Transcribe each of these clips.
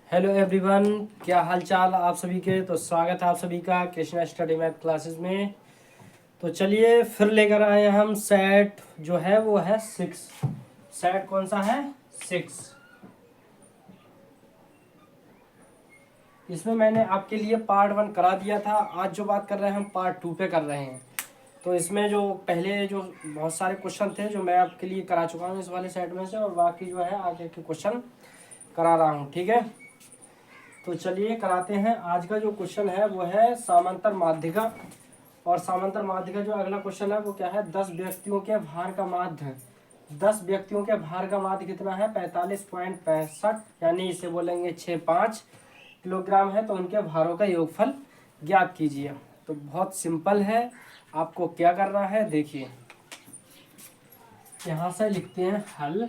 Hello everyone, क्या हाल चाल आप सभी के। तो स्वागत है आप सभी का कृष्णा स्टडी मैथ क्लासेस में। तो चलिए फिर लेकर आए हैं हम सेट जो है वो है 6। सेट कौन सा है? 6। इसमें मैंने आपके लिए पार्ट 1 करा दिया था। आज जो बात कर रहे हैं हम पार्ट 2 पे कर रहे हैं। तो इसमें जो पहले जो बहुत सारे क्वेश्चन थे जो मैं आपके लिए करा चुका हूँ इस वाले सेट में से, और बाकी जो है आगे के क्वेश्चन करा रहा हूँ। ठीक है, तो चलिए कराते हैं। आज का जो क्वेश्चन है वो है समांतर माध्यिका। और समांतर माध्यिका जो अगला क्वेश्चन है वो क्या है? 10 व्यक्तियों के भार का माध्य। 10 व्यक्तियों के भार का माध्य कितना है? 45.65, यानी इसे बोलेंगे 65 किलोग्राम है। तो उनके भारों का योगफल ज्ञात कीजिए। तो बहुत सिंपल है, आपको क्या करना है देखिए। यहाँ से लिखते हैं हल,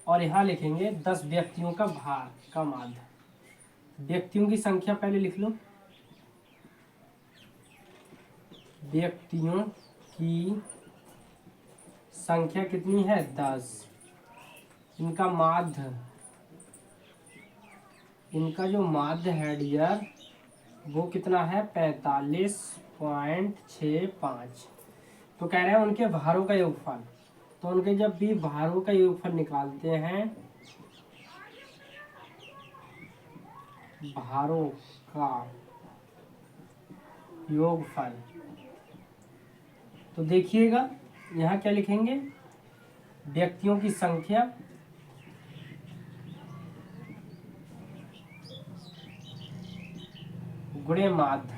और यहाँ लिखेंगे 10 व्यक्तियों का भार का माध्य। व्यक्तियों की संख्या पहले लिख लो। व्यक्तियों की संख्या कितनी है? 10। इनका माध्य, इनका जो माध्य है डियर वो कितना है? 45.65। तो कह रहे हैं उनके भारों का योगफल। तो उनके जब भी भारों का योगफल निकालते हैं, भारों का योगफल, तो देखिएगा यहाँ क्या लिखेंगे? व्यक्तियों की संख्या गुणे माध्य।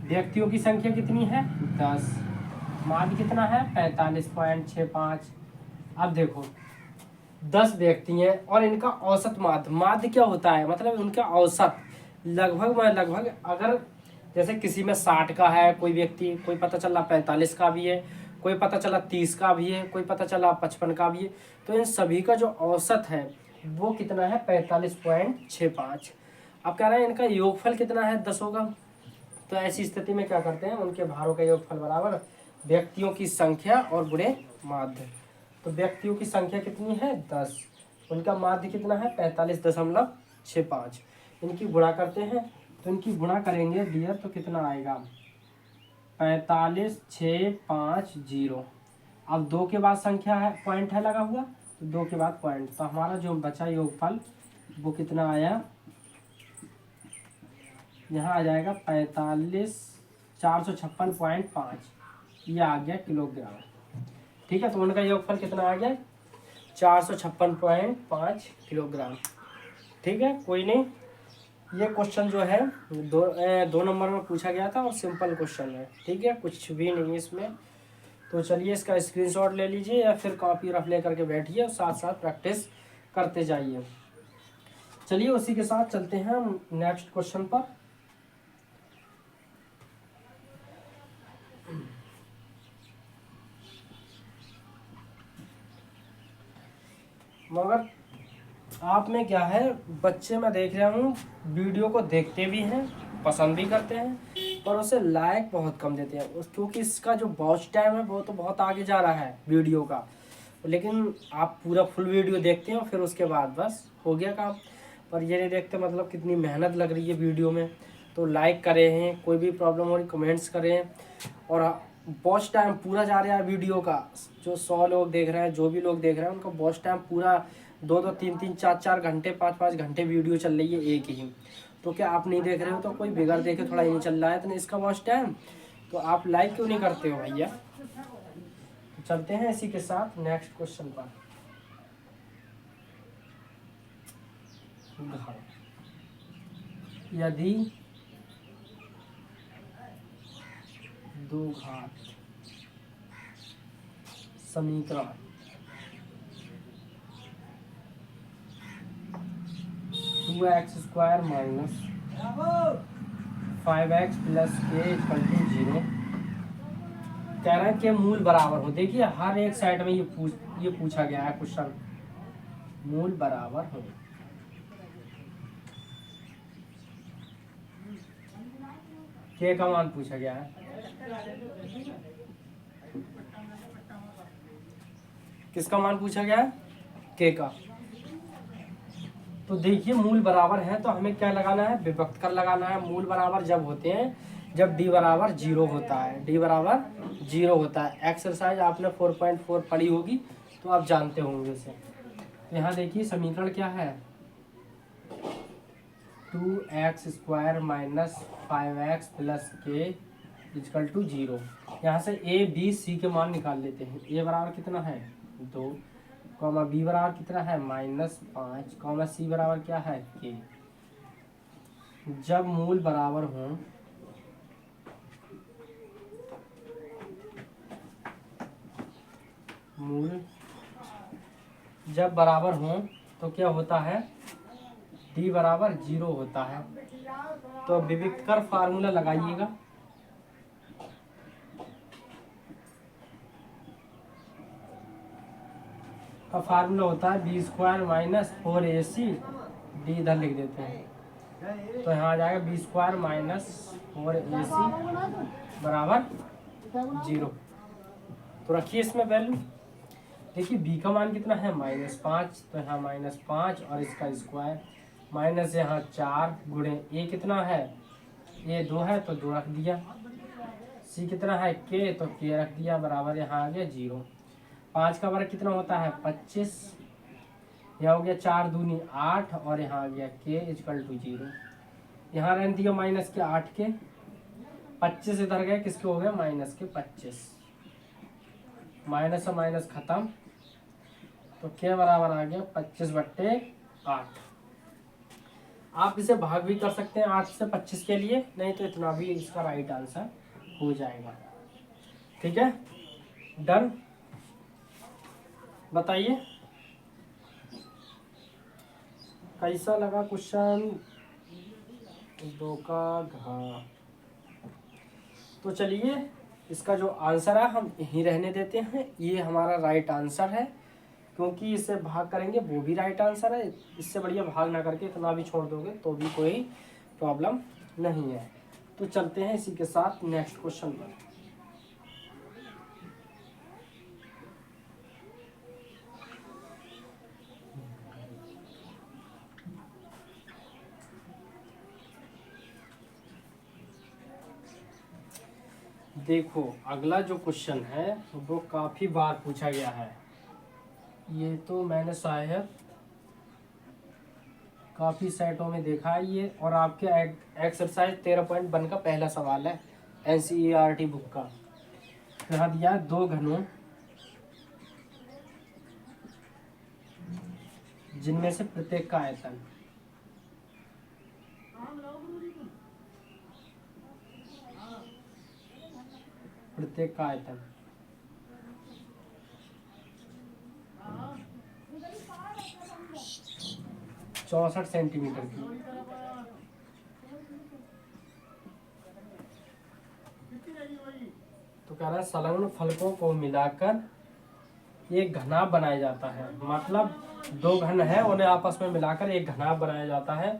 व्यक्तियों की संख्या कितनी है? 10। माध्य कितना है? 45.65। अब देखो 10 व्यक्ति हैं और इनका औसत माध्य। माध्य क्या होता है? मतलब उनका औसत लगभग अगर जैसे किसी में 60 का है कोई व्यक्ति, कोई पता चला 45 का भी है, कोई पता चला 30 का भी है, कोई पता चला 55 का भी है। तो इन सभी का जो औसत है वो कितना है? 45.65। अब कह रहे हैं इनका योगफल कितना है? 10 होगा। तो ऐसी स्थिति में क्या करते हैं? उनके भारों का योगफल बराबर व्यक्तियों की संख्या और गुणे माध्य। तो व्यक्तियों की संख्या कितनी है? 10। उनका माध्य कितना है? 45.65। इनकी गुणा करते हैं, तो इनकी गुणा करेंगे डियर तो कितना आएगा? 45,650। अब 2 के बाद संख्या है, पॉइंट है लगा हुआ, तो 2 के बाद पॉइंट। तो हमारा जो बचा योगफल वो कितना आया? यहाँ आ जाएगा 456.5। ये आ गया किलोग्राम। ठीक है, तो उनका योगफल कितना आ गया? 456.5 किलोग्राम। ठीक है, कोई नहीं। ये क्वेश्चन जो है दो नंबर में पूछा गया था और सिंपल क्वेश्चन है। ठीक है, कुछ भी नहीं है इसमें। तो चलिए इसका स्क्रीनशॉट ले लीजिए या फिर कॉपी रफ ले करके बैठिए और साथ साथ प्रैक्टिस करते जाइए। चलिए उसी के साथ चलते हैं हम नेक्स्ट क्वेश्चन पर। मगर आप में क्या है, बच्चे मैं देख रहा हूँ वीडियो को देखते भी हैं, पसंद भी करते हैं, पर उसे लाइक बहुत कम देते हैं क्योंकि इसका जो वॉच टाइम है वो तो बहुत आगे जा रहा है वीडियो का। लेकिन आप पूरा फुल वीडियो देखते हैं और फिर उसके बाद बस हो गया काम। पर ये नहीं देखते मतलब कितनी मेहनत लग रही है वीडियो में। तो लाइक करें, कोई भी प्रॉब्लम हो रही कमेंट्स करें। और वॉच टाइम पूरा जा रहा है वीडियो का। जो 100 लोग देख रहे हैं, जो भी लोग देख रहे हैं, उनका वॉच टाइम पूरा 2-2, 3-3, 4-4 घंटे, 5-5 घंटे वीडियो चल रही है एक ही। तो क्या आप नहीं देख रहे हो? तो कोई बिगड़ देखे थोड़ा ही नहीं चल रहा है तो इसका वॉच टाइम, तो आप लाइक क्यों नहीं करते हो भैया? तो चलते हैं इसी के साथ नेक्स्ट क्वेश्चन पर। यदि दो घात समीकरण 2x² minus 5x plus k equal to 0 कह रहा है कि मूल बराबर हो। देखिए हर एक साइड में ये पूछा गया है क्वेश्चन, मूल बराबर हो। के का मान पूछा गया है। किसका मान पूछा गया है? के का। तो देखिए मूल बराबर है तो हमें क्या लगाना है, विभक्त कर लगाना है। मूल बराबर जब होते हैं जब d बराबर 0 होता है, d बराबर 0 होता है। एक्सरसाइज आपने 4.4 पढ़ी होगी तो आप जानते होंगे इसे। तो यहाँ देखिए समीकरण क्या है, 2x² माइनस 5x प्लस के इक्वल टू 0। यहाँ से a b c के मान निकाल लेते हैं। a बराबर कितना है 2, कॉमा b बराबर कितना है -5, कॉमा c बराबर क्या है k। जब मूल बराबर हों मूल जब बराबर हों तो क्या होता है, d बराबर 0 होता है। तो विभक्त कर फार्मूला लगाइएगा। का फार्मूला होता है b² माइनस 4ac, d इधर लिख देते हैं। तो यहाँ आ जाएगा b² माइनस 4ac बराबर 0। तो रखिए इसमें वैल्यू। देखिए b का मान कितना है -5, तो यहाँ -5 और इसका स्क्वायर माइनस यहाँ 4 गुणे a कितना है, a 2 है तो 2 रख दिया। c कितना है k, तो k रख दिया बराबर यहाँ आ गया 0। 5 का वर्ग कितना होता है 25, यहाँ हो गया 4 दूनी 8 और यहाँ आ गया k इक्वल टू 0। यहाँ रहने दिया माइनस के 8 के, 25 इधर गए किसके हो गए माइनस के 25, माइनस से माइनस खत्म। तो k बराबर आ गया 25/8। आप इसे भाग भी कर सकते हैं 8 से 25 के लिए, नहीं तो इतना भी इसका राइट आंसर हो जाएगा। ठीक है, डन। बताइए कैसा लगा क्वेश्चन 2 का घ। तो चलिए इसका जो आंसर है हम यहीं रहने देते हैं, ये हमारा राइट आंसर है, क्योंकि इससे भाग करेंगे वो भी राइट आंसर है। इससे बढ़िया भाग ना करके इतना भी छोड़ दोगे तो भी कोई प्रॉब्लम नहीं है। तो चलते हैं इसी के साथ नेक्स्ट क्वेश्चन पर। देखो अगला जो क्वेश्चन है वो काफी बार पूछा गया है। ये तो मैंने शायद काफी सेटों में देखा है ये, और आपके एक्सरसाइज 13.1 का पहला सवाल है NCERT बुक का। यहाँ दिया है 2 घनों जिनमें से प्रत्येक का आयतन प्रत्येक का आयतन 64 सेंटीमीटर की। तो कह रहा है संलग्न फलकों को मिलाकर एक घनाभ बनाया जाता है। मतलब 2 घन है उन्हें आपस में मिलाकर एक घनाभ बनाया जाता है।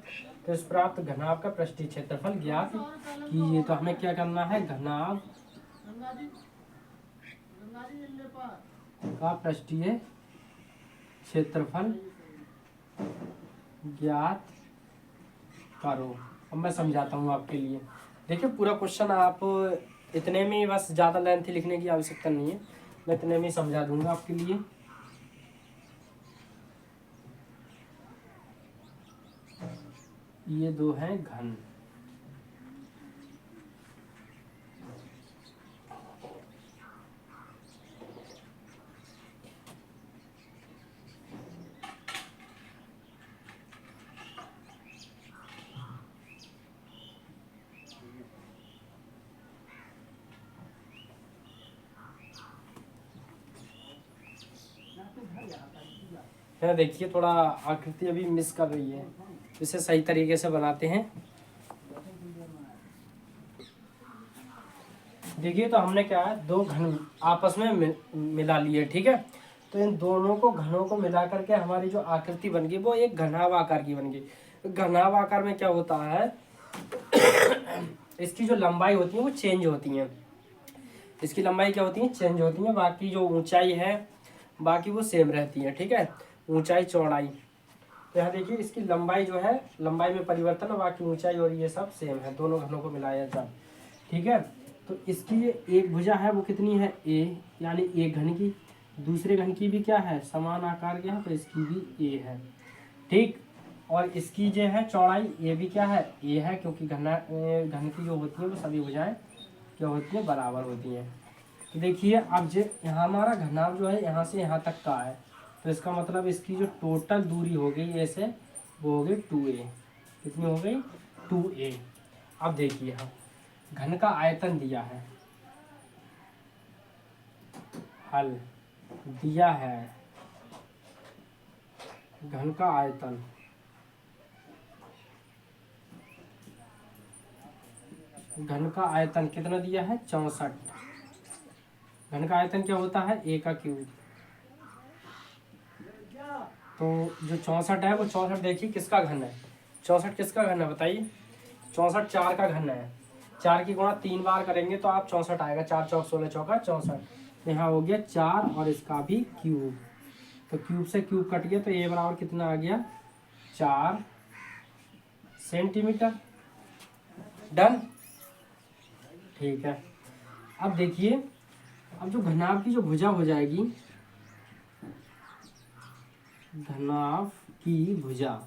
तो इस प्राप्त घनाभ का पृष्ठीय क्षेत्रफल ज्ञात कीजिए। तो हमें क्या करना है, घनाभ का पृष्ठीय क्षेत्रफल ज्ञात करो। अब मैं समझाता हूँ आपके लिए। देखिए पूरा क्वेश्चन आप इतने में बस ज़्यादा लेंथी लिखने की आवश्यकता नहीं है, मैं इतने में समझा दूंगा आपके लिए। ये 2 हैं घन, है देखिए थोड़ा आकृति अभी मिस कर रही है, इसे सही तरीके से बनाते हैं। देखिए तो हमने क्या है 2 घन आपस में मिला लिए, ठीक है। तो इन दोनों को घनों को मिला करके हमारी जो आकृति बन गई वो एक घनाभ आकार की बन गई। घनाभ आकार में क्या होता है इसकी जो लंबाई होती है वो चेंज होती है। इसकी लंबाई क्या होती है, चेंज होती है। बाकी जो ऊंचाई है बाकी वो सेम रहती है, ठीक है। ऊंचाई चौड़ाई। तो यहाँ देखिए इसकी लंबाई जो है, लंबाई में परिवर्तन है, बाकी ऊंचाई और ये सब सेम है, दोनों घनों को मिलाया जाए। ठीक है, तो इसकी ये एक भुजा है वो कितनी है ए, यानी एक घन की। दूसरे घन की भी क्या है, समान आकार के है, तो इसकी भी ए है। ठीक, और इसकी जो है चौड़ाई ये भी क्या है, ए है, क्योंकि घन की जो होती है वो सभी भुजाएं क्या होती है, बराबर होती हैं। तो देखिए अब जो यहाँ हमारा घनाभ जो है यहाँ से यहाँ तक का है, तो इसका मतलब इसकी जो टोटल दूरी हो गई ऐसे, वो हो गई 2a। कितनी हो गई, 2a। अब देखिए हम घन का आयतन दिया है, हल दिया है घन का आयतन, घन का आयतन कितना दिया है, 64। घन का आयतन क्या होता है, a का क्यूब। तो जो 64 है वो 64 देखिए किसका घन है, 64 किसका घन है बताइए, 64 4 का घन है। 4 की गुणा 3 बार करेंगे तो आप 64 आएगा, 4 चौक 16 चौका 64। यहाँ हो गया 4 और इसका भी क्यूब, तो क्यूब से क्यूब कट गया, तो ए बराबर कितना आ गया, 4 सेंटीमीटर। डन, ठीक है। अब देखिए, अब जो घनाभ की जो भुजा हो जाएगी, घनाभ की भुजा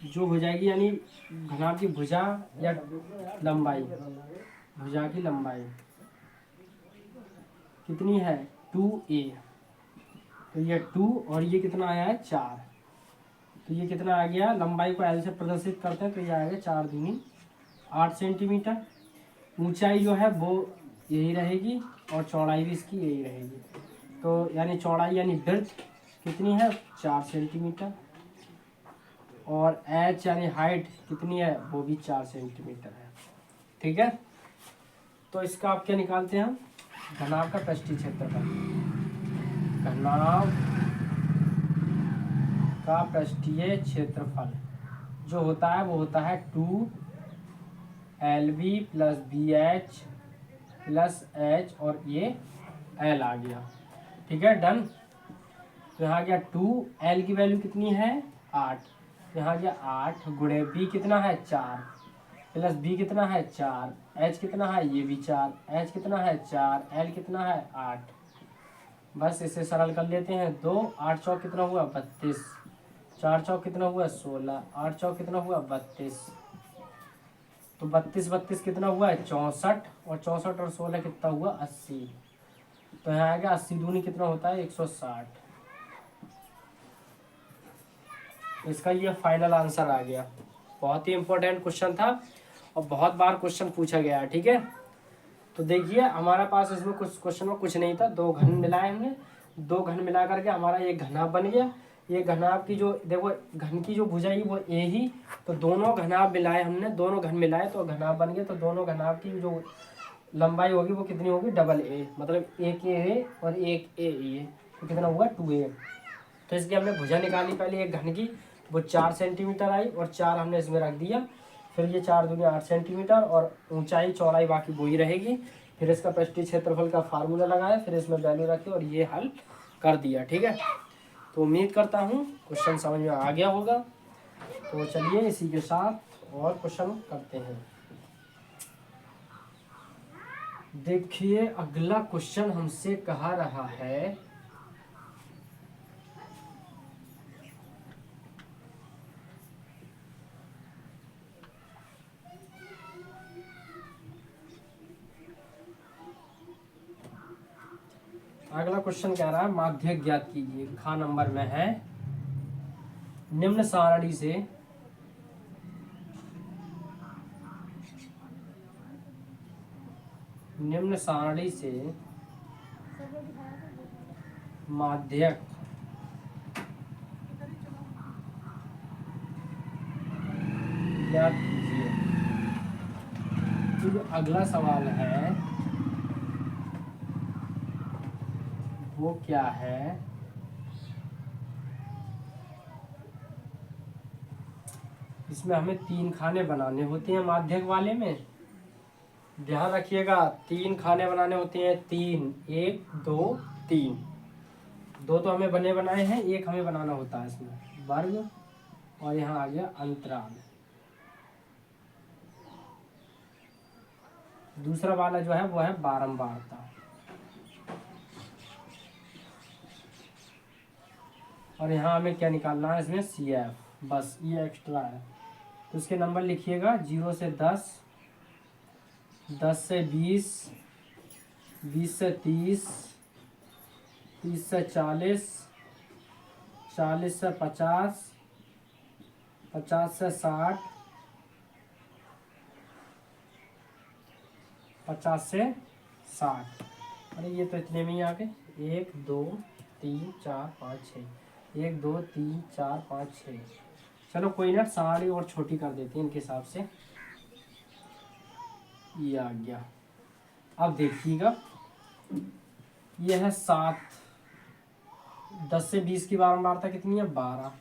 जो हो जाएगी, यानी घनाभ की भुजा या लंबाई, भुजा की लंबाई कितनी है, 2a। तो ये 2 और ये कितना आया है, 4। तो ये कितना आ गया, लंबाई को l से प्रदर्शित करते हैं तो ये आएगा 4 दूनी 8 सेंटीमीटर। ऊंचाई जो है वो यही रहेगी और चौड़ाई भी इसकी यही रहेगी। तो यानी चौड़ाई यानी ब्रेड्थ कितनी है, 4 सेंटीमीटर, और h यानी हाइट कितनी है, वो भी 4 सेंटीमीटर है। ठीक है, तो इसका आप क्या निकालते हैं, हम घनाभ का पृष्ठीय क्षेत्रफल। घनाभ का पृष्ठीय क्षेत्रफल जो होता है वो होता है 2LB plus BH plus H, और ये L आ गया। ठीक है, डन। तो यहाँ गया 2, L की वैल्यू कितनी है, 8। यहाँ गया 8 गुणे B कितना है, 4 प्लस B कितना है, 4, H कितना है, ये भी 4, H कितना है, 4, L कितना है, 8। बस इसे सरल कर लेते हैं, 2 8 चौक कितना हुआ, 32, 4 चौक कितना हुआ, 16, 8 चौक कितना हुआ, 32। तो 32 32 कितना हुआ है, 64, और 64 और 16 कितना हुआ, 80। तो यहाँ आ गया 80 दूनी कितना होता है, 160। इसका ये फाइनल आंसर आ गया। बहुत ही इंपॉर्टेंट क्वेश्चन था और बहुत बार क्वेश्चन पूछा गया है। ठीक है, तो देखिए हमारे पास इसमें कुछ क्वेश्चन में कुछ नहीं था, 2 घन मिलाए हमने, 2 घन मिला करके हमारा एक घनाभ बन गया। ये घनाभ की जो देखो घन की जो भुजा ही वो ए ही, तो दोनों घनाभ मिलाए हमने, दोनों घन मिलाए तो घनाभ बन गया। तो दोनों घनाभ की जो लंबाई होगी वो कितनी होगी, डबल ए, मतलब एक ए और एक ए, तो कितना हुआ, 2a। तो इसकी हमने भुजा निकाली पहले एक घन की, वो 4 सेंटीमीटर आई, और 4 हमने इसमें रख दिया। फिर ये 4 दूनी 8 सेंटीमीटर, और ऊंचाई चौड़ाई बाकी वही रहेगी। फिर इसका पृष्ठीय क्षेत्रफल का फार्मूला लगाया, फिर इसमें वैल्यू रखी और ये हल कर दिया। ठीक है, तो उम्मीद करता हूँ क्वेश्चन समझ में आ गया होगा। तो चलिए इसी के साथ और क्वेश्चन करते हैं। देखिए अगला क्वेश्चन हमसे कहा रहा है, अगला क्वेश्चन कह रहा है माध्यक ज्ञात कीजिए। खा नंबर में है, निम्न सारणी से माध्यक ज्ञात कीजिए। तो जो अगला सवाल है वो क्या है, इसमें हमें 3 खाने बनाने होते हैं माध्यक वाले में। ध्यान रखिएगा 3 खाने बनाने होते हैं, 3 1 2 3। दो तो हमें बने बनाए हैं, एक हमें बनाना होता है इसमें वर्ग, और यहाँ आ गया अंतराल। दूसरा वाला जो है वो है बारंबारता, और यहाँ हमें क्या निकालना है इसमें CF, बस ये एक्स्ट्रा है। तो इसके नंबर लिखिएगा 0 से 10, 10 से 20, 20 से 30, 30 से 40, 40 से 50, 50 से 60, 50 से 60। अरे ये तो इतने में ही आ गए, 1 2 3 4 5 6, 1 2 3 4 5 6। चलो कोई ना, सारी और छोटी कर देते हैं इनके हिसाब से। ये आ गया। अब देखिएगा, ये है 7, 10 से 20 की बारंबारता कितनी है 12,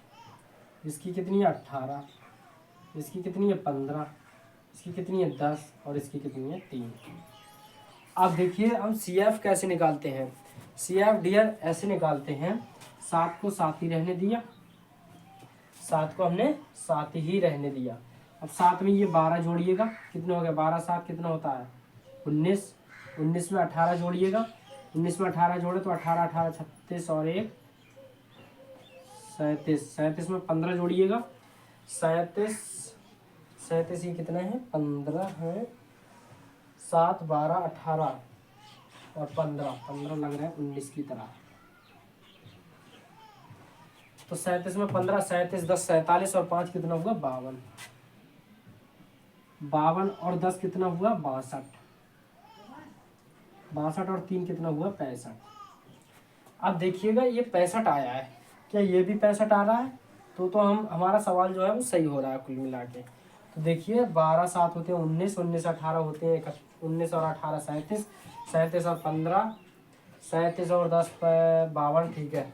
इसकी कितनी है 18, इसकी कितनी है 15, इसकी कितनी है 10, और इसकी कितनी है 3। अब देखिए हम CF कैसे निकालते हैं। CF डियर ऐसे निकालते हैं, 7 को 7 ही रहने दिया, 7 को हमने 7 ही रहने दिया। अब 7 में ये 12 जोड़िएगा, कितना हो गया 12 7 कितना होता है 19, 19 में 18 जोड़िएगा, 19 में 18 जोड़े तो 18 18 36 और 1 37, 37 में 15 जोड़िएगा, 37 37 ये कितना है 15 है, 7 12 18 और 15 15 लग रहा है 19 की तरह। तो 37 में 15, 37 10 47 और 5 कितना हुआ 52, 52 और 10 कितना हुआ 62, 62 और 3 कितना हुआ 65। अब देखिएगा ये 65 आया है, क्या ये भी 65 आ रहा है? तो हम हमारा सवाल जो है वो सही हो रहा है कुल मिला के। तो देखिए 12 7 होते हैं 19, 19 18 होते हैं 19 और 18 37, 37 और 15, 37 और 10 52, ठीक है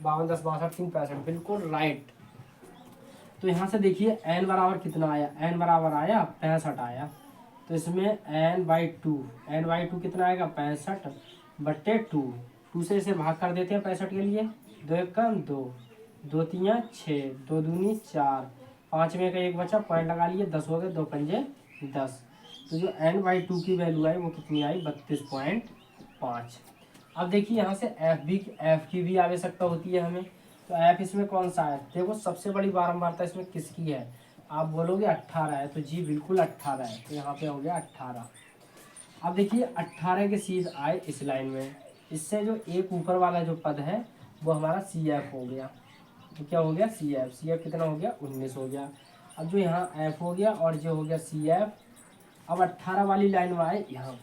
52 10 62 3 65, बिल्कुल राइट। तो यहाँ से देखिए n बराबर कितना आया, n बराबर आया 65 आया। तो इसमें n/2, n/2 कितना आएगा 65/2, 2 से इसे भाग कर देते हैं 65 के लिए, 2 1 2, 2 3 6, 2 दूनी 4, 5 में का 1 बचा, पॉइंट लगा लिए, 10 हो गए, 2 पंजे 10। तो जो n/2 की वैल्यू आई वो कितनी आई 32.5। अब देखिए यहाँ से f की भी आवश्यकता होती है हमें। तो f इसमें कौन सा है, देखो सबसे बड़ी बारंबारता इसमें किसकी है, आप बोलोगे 18 है, तो जी बिल्कुल 18 है, तो यहाँ पे हो गया 18। अब देखिए 18 के सीध आए इस लाइन में, इससे जो एक ऊपर वाला जो पद है वो हमारा CF हो गया। तो क्या हो गया CF कितना हो गया 19 हो गया। अब जो यहाँ F हो गया और जो हो गया CF। अब 18 वाली लाइन में आए यहाँ।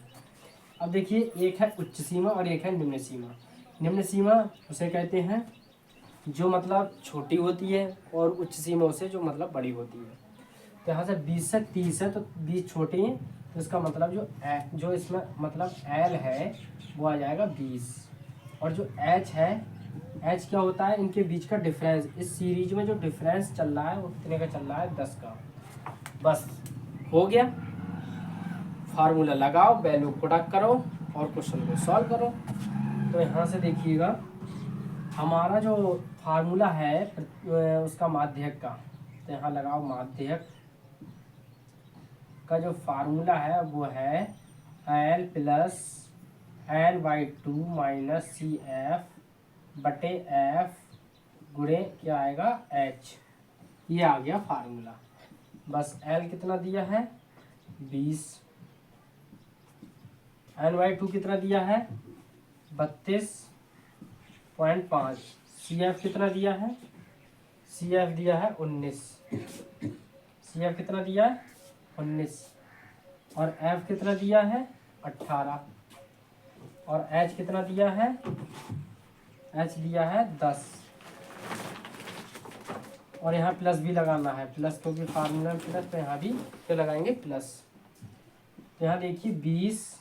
अब देखिए एक है उच्च सीमा और एक है निम्न सीमा। निम्न सीमा उसे कहते हैं जो मतलब छोटी होती है, और उच्च सीमा उसे जो मतलब बड़ी होती है। तो यहाँ से 20 से 30 है, तो 20 छोटी है, तो इसका मतलब जो इसमें मतलब L है वो आ जाएगा 20, और जो H है, H क्या होता है इनके बीच का डिफरेंस। इस सीरीज में जो डिफरेंस चल रहा है वो कितने का चल रहा है 10 का। बस हो गया, फार्मूला लगाओ, वैल्यू प्रोडक्ट करो और क्वेश्चन को सॉल्व करो। तो यहाँ से देखिएगा हमारा जो फार्मूला है उसका माध्यक का, तो यहाँ लगाओ माध्यक का जो फार्मूला है वो है L plus n/2 minus CF/F गुणे क्या आएगा H। ये आ गया फार्मूला। बस L कितना दिया है 20, n/2 कितना दिया है 32.5, CF कितना दिया है, CF दिया है 19, CF कितना दिया है 19, और F कितना दिया है 18, और H कितना दिया है, H दिया है 10, और यहाँ प्लस भी लगाना है, प्लस क्योंकि फार्मूला में प्लस, तो यहाँ भी क्या लगाएंगे प्लस। तो यहाँ देखिए 20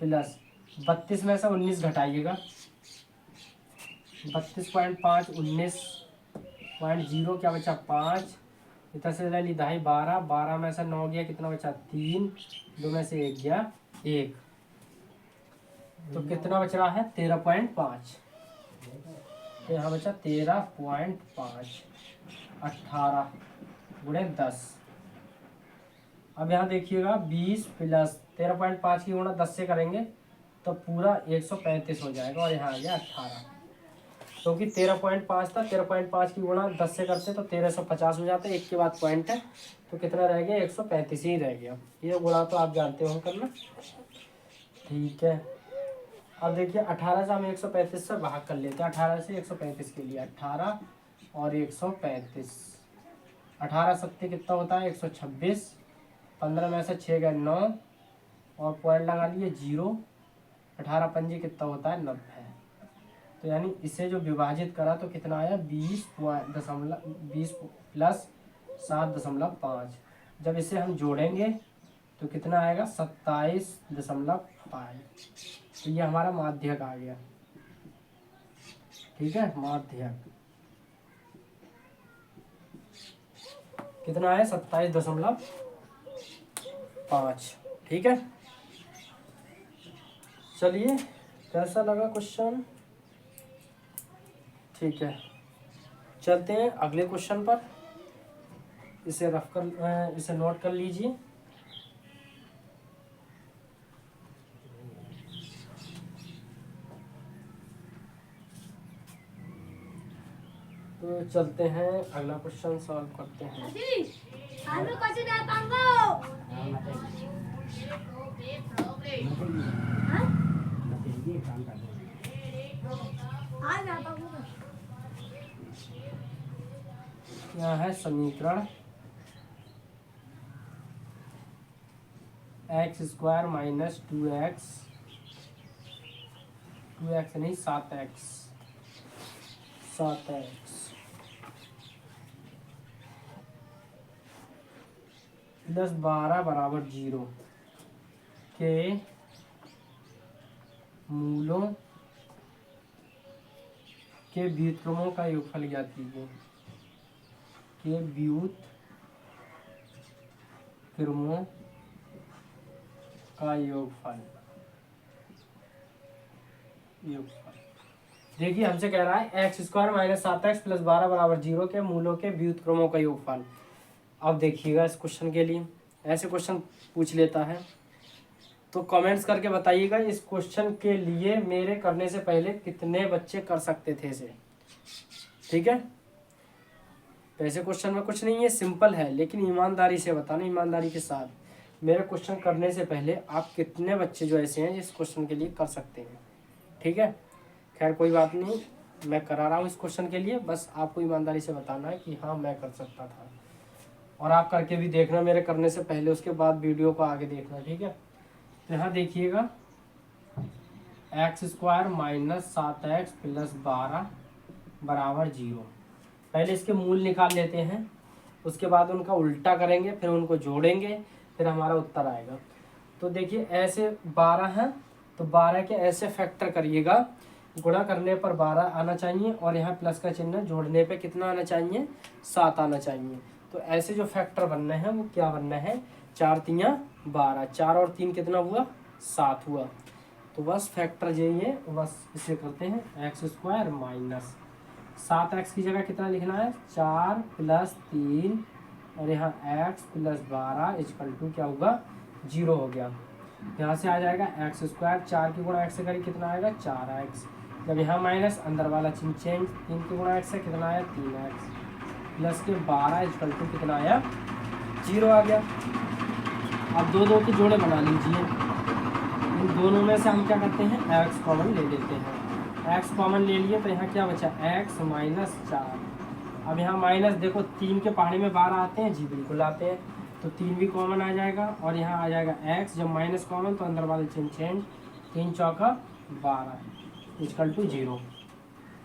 प्लस 32 में से 19 घटाइएगा, 32.5 19.0 क्या बचा 5, इधर से ले ली 2.5 12, 12 में से 9 गया कितना बचा 3, 2 में से 1 गया 1, तो कितना बच रहा है 13.5। तो यहाँ बचा 13.5, 18 गुणे 10। अब यहाँ देखिएगा 20 प्लस 13.5 की गुणा 10 से करेंगे तो पूरा 135 हो जाएगा, और यहाँ आ गया 18, क्योंकि 13.5 था, 13.5 की गुणा 10 से करते तो 1350 हो जाता है, एक के बाद पॉइंट है तो कितना रह गया, 135 ही रह गया। ये गुणा तो आप जानते हो करना, ठीक है। अब देखिए 18 से हम 135 से भाग कर लेते हैं, 18 से 135 के लिए 18 और 135, 18 सत्ते कितना होता है 126, 15 में से 6 गए 9 और पॉइंट लगा लिए 0, 18 पंजे कितना होता है 90। तो यानी इसे जो विभाजित करा तो कितना आया 20 प्लस 7.5। जब इसे हम जोड़ेंगे तो कितना आएगा 27.5। तो ये हमारा माध्यक आ गया, ठीक है। माध्यक कितना है 27.5, ठीक है। चलिए कैसा लगा क्वेश्चन, ठीक है। चलते हैं अगले क्वेश्चन पर, इसे इसे नोट कर लीजिए। तो चलते हैं अगला क्वेश्चन सॉल्व करते हैं। यहाँ है समीकरण x² माइनस 2x नहीं 7x प्लस 12 बराबर 0 के मूलों के व्युत्क्रमों का योगफल ज्ञात कीजिए। के व्युत्क्रमों का योगफल। देखिए हमसे कह रहा है x² माइनस 7x प्लस 12 बराबर 0 के मूलों के व्युत्क्रमों का योगफल। अब देखिएगा इस क्वेश्चन के लिए ऐसे क्वेश्चन पूछ लेता है तो कमेंट्स करके बताइएगा इस क्वेश्चन के लिए मेरे करने से पहले कितने बच्चे कर सकते थे इसे, ठीक है। तो ऐसे क्वेश्चन में कुछ नहीं है, सिंपल है, लेकिन ईमानदारी से बताना, ईमानदारी के साथ मेरे क्वेश्चन करने से पहले आप कितने बच्चे जो ऐसे हैं इस क्वेश्चन के लिए कर सकते हैं, ठीक है। खैर कोई बात नहीं, मैं करा रहा हूँ इस क्वेश्चन के लिए, बस आपको ईमानदारी से बताना है कि हाँ मैं कर सकता था, और आप करके भी देखना मेरे करने से पहले, उसके बाद वीडियो को आगे देखना, ठीक है। तो यहाँ देखिएगा x² माइनस 7x प्लस 12 बराबर 0। पहले इसके मूल निकाल लेते हैं, उसके बाद उनका उल्टा करेंगे, फिर उनको जोड़ेंगे, फिर हमारा उत्तर आएगा। तो देखिए ऐसे 12 हैं तो 12 के ऐसे फैक्टर करिएगा, गुणा करने पर 12 आना चाहिए और यहाँ प्लस का चिन्ह जोड़ने पे कितना आना चाहिए 7 आना चाहिए। तो ऐसे जो फैक्टर बनने हैं वो क्या बनना है 4 तियाँ 12, 4 और 3 कितना हुआ 7 हुआ। तो बस फैक्टर यही है, बस इसे करते हैं x² माइनस 7x की जगह कितना लिखना है 4 प्लस 3 और यहाँ x प्लस 12 इक्वल टू क्या होगा 0 हो गया। यहाँ से आ जाएगा x², 4 की गुणा x से करी कितना आएगा 4x, जब यहाँ माइनस अंदर वाला चिन्ह चेंज, 3 की गुणा x से कितना आया 3x प्लस के 12 इक्वल टू कितना आया 0 आ गया। अब दो के जोड़े बना लीजिए, इन दोनों में से हम क्या करते हैं x कॉमन ले लेते हैं, x कॉमन ले लिए तो यहाँ क्या बचा x माइनस 4। अब यहाँ माइनस देखो 3 के पहाड़ी में 12 आते हैं, जी बिल्कुल आते हैं, तो 3 भी कॉमन आ जाएगा और यहाँ आ जाएगा x, जब माइनस कॉमन तो अंदर वाले चिन्ह चेंज, 3 चौका 12 इक्वल टू 0।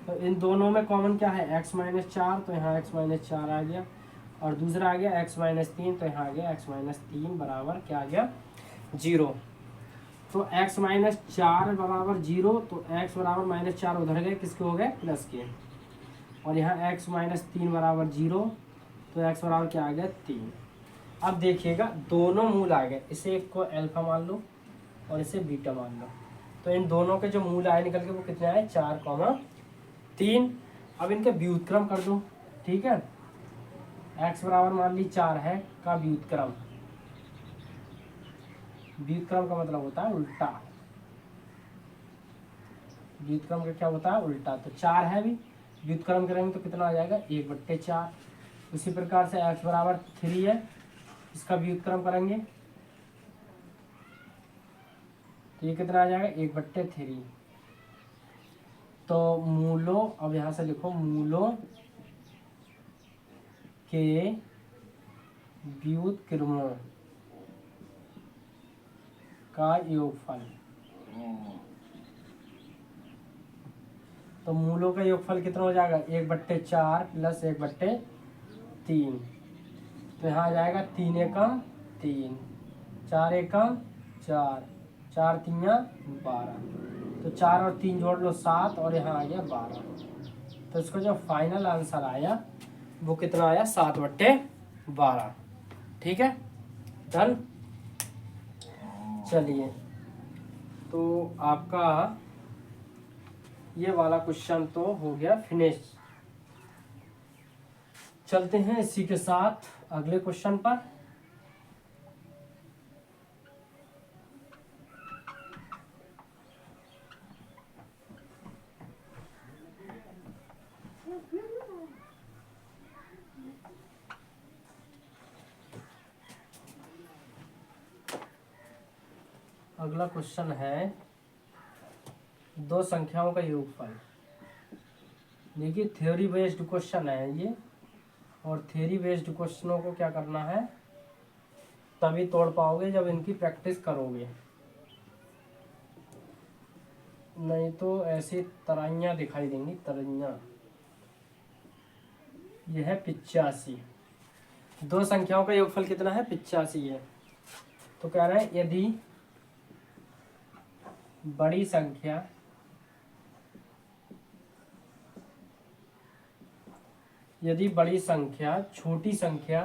तो इन दोनों में कॉमन क्या है x माइनस 4, तो यहाँ x माइनस 4 आ गया, और दूसरा आ गया x माइनस 3, तो यहाँ आ गया x माइनस 3 बराबर क्या आ गया 0। तो x माइनस 4 बराबर 0, तो x बराबर माइनस 4 उधर गए, किसके हो गए प्लस के, और यहाँ x माइनस 3 बराबर 0, तो x बराबर क्या आ गया 3। अब देखिएगा दोनों मूल आ गए, इसे एक को अल्फा मान लो और इसे बीटा मान लो, तो इन दोनों के जो मूल आए निकल के वो कितने आए 4, 3। अब इनके व्युत्क्रम कर दो, ठीक है। x बराबर मान ली 4 है का व्युत्क्रम, व्युत्क्रम का मतलब होता है उल्टा, व्युत्क्रम का क्या होता है उल्टा। तो 4 है भी, व्युत्क्रम करेंगे तो कितना आ जाएगा 1/4। उसी प्रकार से x बराबर 3 है, इसका व्युत्क्रम करेंगे तो ये कितना आ जाएगा 1/3। तो मूलों, अब यहाँ से लिखो मूलों के व्युत्क्रमों का योगफल। तो मूलों का योगफल कितना हो जाएगा 1/4 प्लस 1/3। तो यहाँ आ जाएगा 3 एकम 3, 4 एकम 4, 4 3 12। तो 4 और 3 जोड़ लो 7 और यहाँ आ गया 12। तो इसका जो फाइनल आंसर आया वो कितना आया 7/12। ठीक है, डन। चलिए, तो आपका ये वाला क्वेश्चन तो हो गया फिनिश। चलते हैं इसी के साथ अगले क्वेश्चन पर। अगला क्वेश्चन है दो संख्याओं का योगफल। देखिए थ्योरी बेस्ड क्वेश्चन है ये, और थ्योरी बेस्ड क्वेश्चनों को क्या करना है, तभी तोड़ पाओगे जब इनकी प्रैक्टिस करोगे, नहीं तो ऐसी तराइयाँ दिखाई देंगी, तराइयाँ। यह है 85। दो संख्याओं का योगफल कितना है 85 है। तो कह रहे हैं यदि बड़ी संख्या छोटी संख्या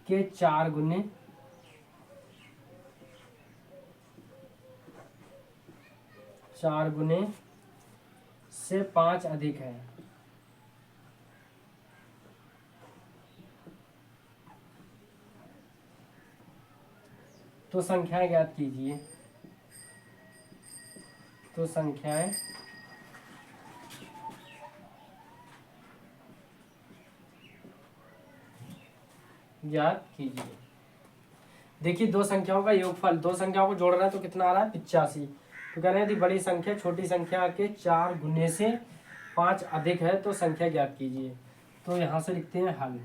के 4 गुने से 5 अधिक है, तो संख्याएं ज्ञात कीजिए। तो संख्याएं ज्ञात कीजिए। देखिए दो संख्याओं का योगफल, दो संख्याओं को जोड़ रहे हैं तो कितना आ रहा है 85। तो कह रहे हैं यदि बड़ी संख्या छोटी संख्या के 4 गुने से 5 अधिक है तो संख्या ज्ञात कीजिए। तो यहाँ से लिखते हैं हल।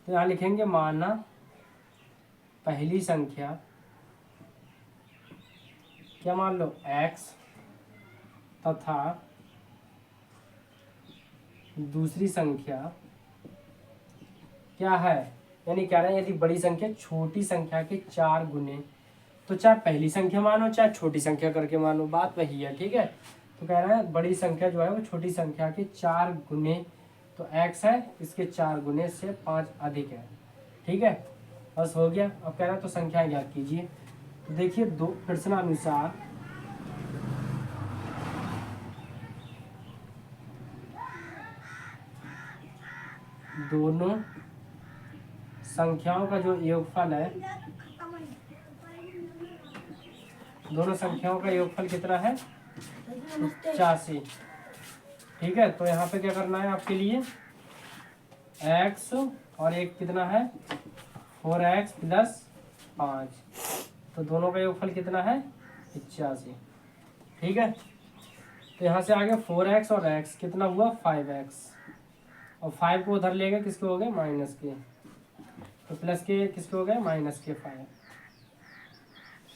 तो यहाँ लिखेंगे माना पहली संख्या, क्या मान लो x, तथा दूसरी संख्या क्या है, यानी कह रहे हैं यदि बड़ी संख्या छोटी संख्या के 4 गुने, तो चाहे पहली संख्या मानो चाहे छोटी संख्या करके मानो, बात वही है। ठीक है, तो कह रहे हैं बड़ी संख्या जो है वो छोटी संख्या के 4 गुने, तो x है, इसके 4 गुने से 5 अधिक है। ठीक है, बस हो गया। अब कह रहा है तो संख्या ज्ञात कीजिए। तो देखिए दो प्रश्नानुसार दोनों संख्याओं का जो योगफल है, दोनों संख्याओं का योगफल कितना है 85। ठीक है, तो यहाँ पे क्या करना है आपके लिए, x और एक कितना है 4x प्लस 5, तो दोनों का योगफल कितना है 85। ठीक है, तो यहाँ से आगे 4x और x कितना हुआ 5x, और 5 को उधर ले गए, किसके हो गए माइनस के, तो प्लस के किसके हो गए माइनस के 5।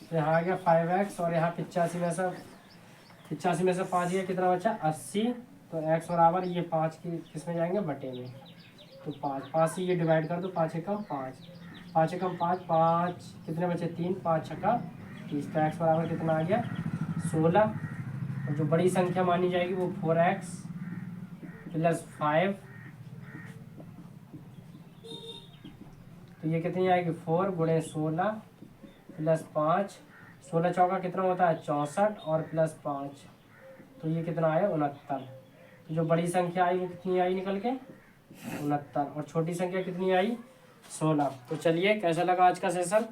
तो यहाँ आ गया 5x, और यहाँ 85 में से 5 गया, कितना बचा 80। तो x बराबर ये 5 की किसमें जाएंगे बटे में, तो 5 से ये डिवाइड कर दो, 5 एकम 5, 5 एकम 5 कितने बचे 3, 5 छक्का 30। तो x बराबर कितना आ गया 16। और जो बड़ी संख्या मानी जाएगी वो 4x प्लस 5। तो ये कितनी आएगी 4 गुणे 16 प्लस 5, 16 चौका कितना होता है 64 और प्लस 5, तो ये कितना आया 69। तो जो बड़ी संख्या आई वो कितनी आई निकल के 69, और छोटी संख्या कितनी आई 16। तो चलिए, कैसा लगा आज का सेशन?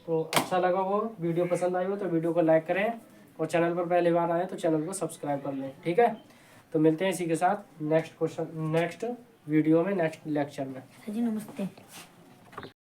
तो अच्छा लगा हो, वीडियो पसंद आई हो तो वीडियो को लाइक करें, और चैनल पर पहली बार आए तो चैनल को सब्सक्राइब कर लें। ठीक है, तो मिलते हैं इसी के साथ नेक्स्ट वीडियो में, नेक्स्ट लेक्चर में। जी नमस्ते।